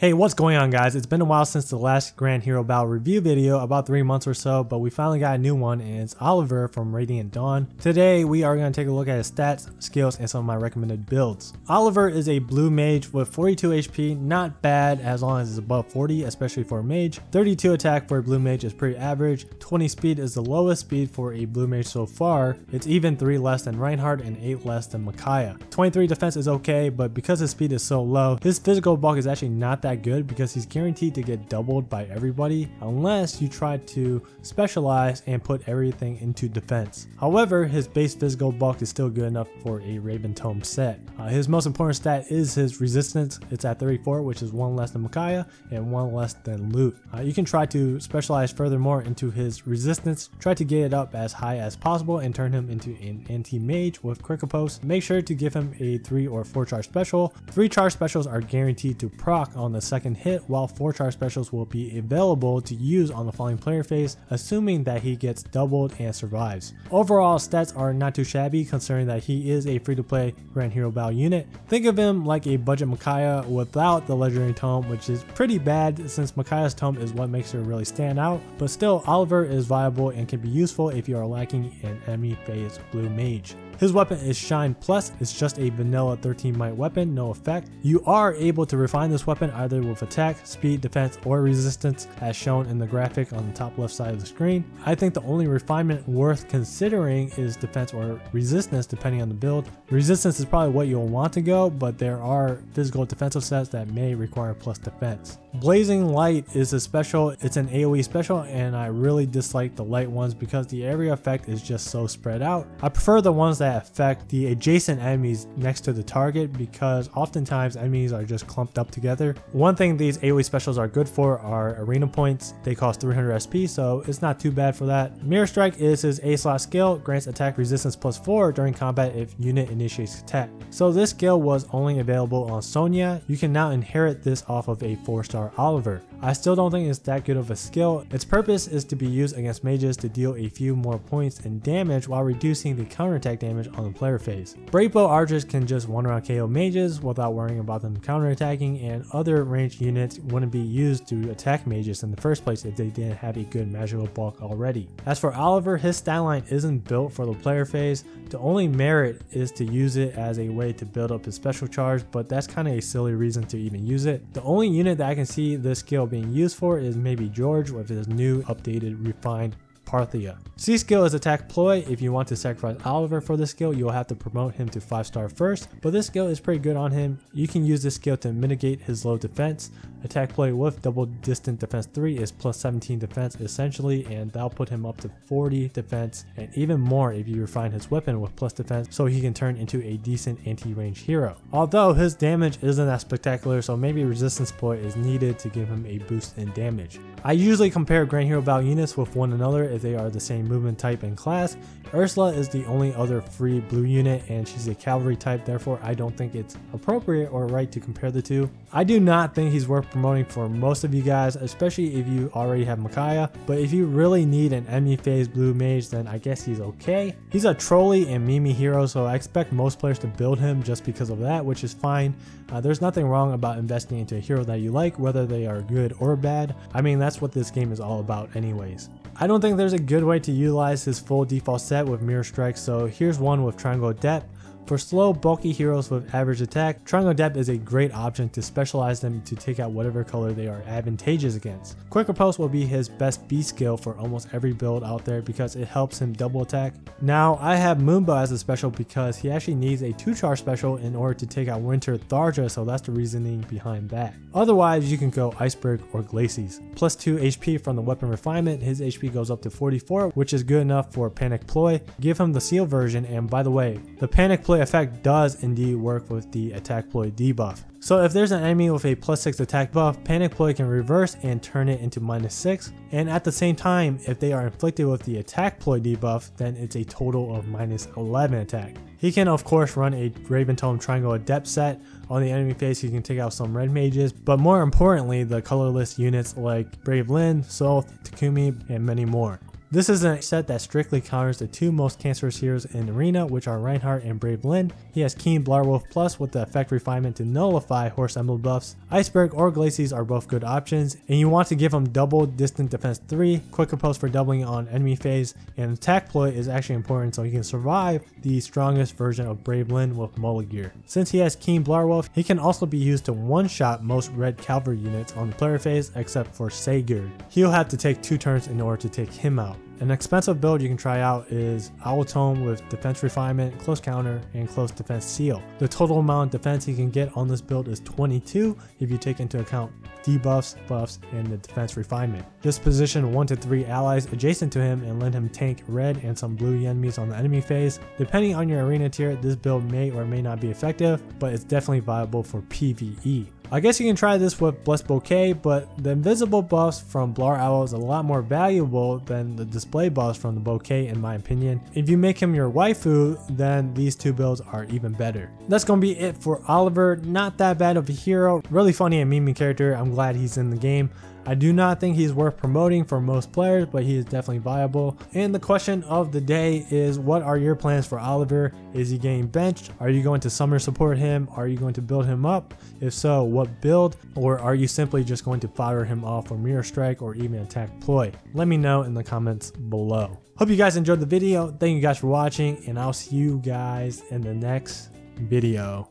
Hey, what's going on, guys? It's been a while since the last Grand Hero Battle review video, about 3 months or so, but we finally got a new one, and it's Oliver from Radiant Dawn. Today, we are going to take a look at his stats, skills, and some of my recommended builds. Oliver is a blue mage with 42 HP, not bad as long as it's above 40, especially for a mage. 32 attack for a blue mage is pretty average. 20 speed is the lowest speed for a blue mage so far. It's even 3 less than Reinhardt and 8 less than Micaiah. 23 defense is okay, but because his speed is so low, his physical bulk is actually not that good because he's guaranteed to get doubled by everybody unless you try to specialize and put everything into defense. However, his base physical bulk is still good enough for a Raven Tome set. His most important stat is his resistance. It's at 34, which is 1 less than Micaiah and 1 less than Loot. You can try to specialize furthermore into his resistance, try to get it up as high as possible and turn him into an anti-mage with quick post. Make sure to give him a 3 or 4 charge special. 3 charge specials are guaranteed to proc on the second hit, while 4 charge specials will be available to use on the following player phase, assuming that he gets doubled and survives. Overall, stats are not too shabby considering that he is a free-to-play Grand Hero Battle unit. Think of him like a budget Micaiah without the legendary tome, which is pretty bad since Micaiah's tome is what makes her really stand out, but still Oliver is viable and can be useful if you are lacking an enemy phase blue mage. His weapon is Shine Plus. It's just a vanilla 13 might weapon, no effect. You are able to refine this weapon either with attack, speed, defense, or resistance as shown in the graphic on the top left side of the screen. I think the only refinement worth considering is defense or resistance depending on the build. Resistance is probably what you'll want to go, but there are physical defensive sets that may require plus defense. Blazing Light is a special. It's an AoE special, and I really dislike the light ones because the area effect is just so spread out. I prefer the ones that affect the adjacent enemies next to the target because oftentimes enemies are just clumped up together. One thing these AoE specials are good for are arena points. They cost 300 SP, so it's not too bad for that. Mirror Strike is his A slot skill, grants attack resistance +4 during combat if unit initiates attack. So this skill was only available on Sonya. You can now inherit this off of a 4-star Oliver. I still don't think it's that good of a skill. Its purpose is to be used against mages to deal a few more points in damage while reducing the counterattack damage on the player phase. Brave Bow archers can just one round KO mages without worrying about them counterattacking, and other ranged units wouldn't be used to attack mages in the first place if they didn't have a good magical bulk already. As for Oliver, his stat line isn't built for the player phase. The only merit is to use it as a way to build up his special charge, but that's kind of a silly reason to even use it. The only unit that I can see this skill being used for is maybe George with his new updated refined Parthia. C skill is attack ploy. If you want to sacrifice Oliver for this skill, you'll have to promote him to 5-star first, but this skill is pretty good on him. You can use this skill to mitigate his low defense. Attack ploy with double distant defense 3 is plus 17 defense essentially, and that'll put him up to 40 defense and even more if you refine his weapon with plus defense so he can turn into a decent anti-range hero. Although his damage isn't that spectacular, so maybe resistance ploy is needed to give him a boost in damage. I usually compare Grand Hero Battle units with one another if they are the same movement type and class. Ursula is the only other free blue unit and she's a cavalry type, therefore I don't think it's appropriate or right to compare the two. I do not think he's worth promoting for most of you guys, especially if you already have Micaiah, but if you really need an enemy phase blue mage, then I guess he's okay. He's a trolley and meme hero, so I expect most players to build him just because of that, which is fine. There's nothing wrong about investing into a hero that you like, whether they are good or bad. I mean, that's what this game is all about anyways. I don't think there's a good way to utilize his full default set with Mirror Strike, so here's one with Triangle Adept. For slow, bulky heroes with average attack, Triangle Adept is a great option to specialize them to take out whatever color they are advantageous against. Quicker Post will be his best B skill for almost every build out there because it helps him double attack. Now, I have Moonbow as a special because he actually needs a 2-charge special in order to take out Winter Tharja, so that's the reasoning behind that. Otherwise, you can go Iceberg or Glacies. Plus 2 HP from the weapon refinement, his HP goes up to 44, which is good enough for Panic Ploy. Give him the seal version, and by the way, the Panic Ploy effect does indeed work with the attack ploy debuff. So if there's an enemy with a +6 attack buff, Panic Ploy can reverse and turn it into -6, and at the same time, if they are inflicted with the attack ploy debuff, then it's a total of -11 attack. He can of course run a Raven Tome Triangle Adept set. On the enemy phase he can take out some red mages, but more importantly the colorless units like Brave Lyn, Soth, Takumi, and many more. This is a set that strictly counters the two most cancerous heroes in Arena, which are Reinhardt and Brave Lyn. He has Keen Blarwolf Plus with the effect refinement to nullify Horse Emblem buffs. Iceberg or Glacies are both good options, and you want to give him double distant defense 3, quick oppose for doubling on enemy phase, and attack ploy is actually important so he can survive the strongest version of Brave Lyn with Mulligear. Since he has Keen Blarwolf, he can also be used to one-shot most red cavalry units on the player phase except for Sigurd. He'll have to take 2 turns in order to take him out. An expensive build you can try out is Owl Tome with defense refinement, close counter, and close defense seal. The total amount of defense he can get on this build is 22 if you take into account debuffs, buffs, and the defense refinement. Just position 1 to 3 allies adjacent to him and let him tank red and some blue enemies on the enemy phase. Depending on your arena tier, this build may or may not be effective, but it's definitely viable for PvE. I guess you can try this with Blessed Bouquet, but the invisible buffs from Blar Owl is a lot more valuable than the display buffs from the Bouquet in my opinion. If you make him your waifu, then these 2 builds are even better. That's gonna be it for Oliver. Not that bad of a hero, really funny and meme character. I'm glad he's in the game. I do not think he's worth promoting for most players, but he is definitely viable. And the question of the day is, what are your plans for Oliver? Is he getting benched? Are you going to summer support him? Are you going to build him up? If so, what build? Or are you simply just going to fire him off for Mirror Strike or even Attack Ploy? Let me know in the comments below. Hope you guys enjoyed the video. Thank you guys for watching, and I'll see you guys in the next video.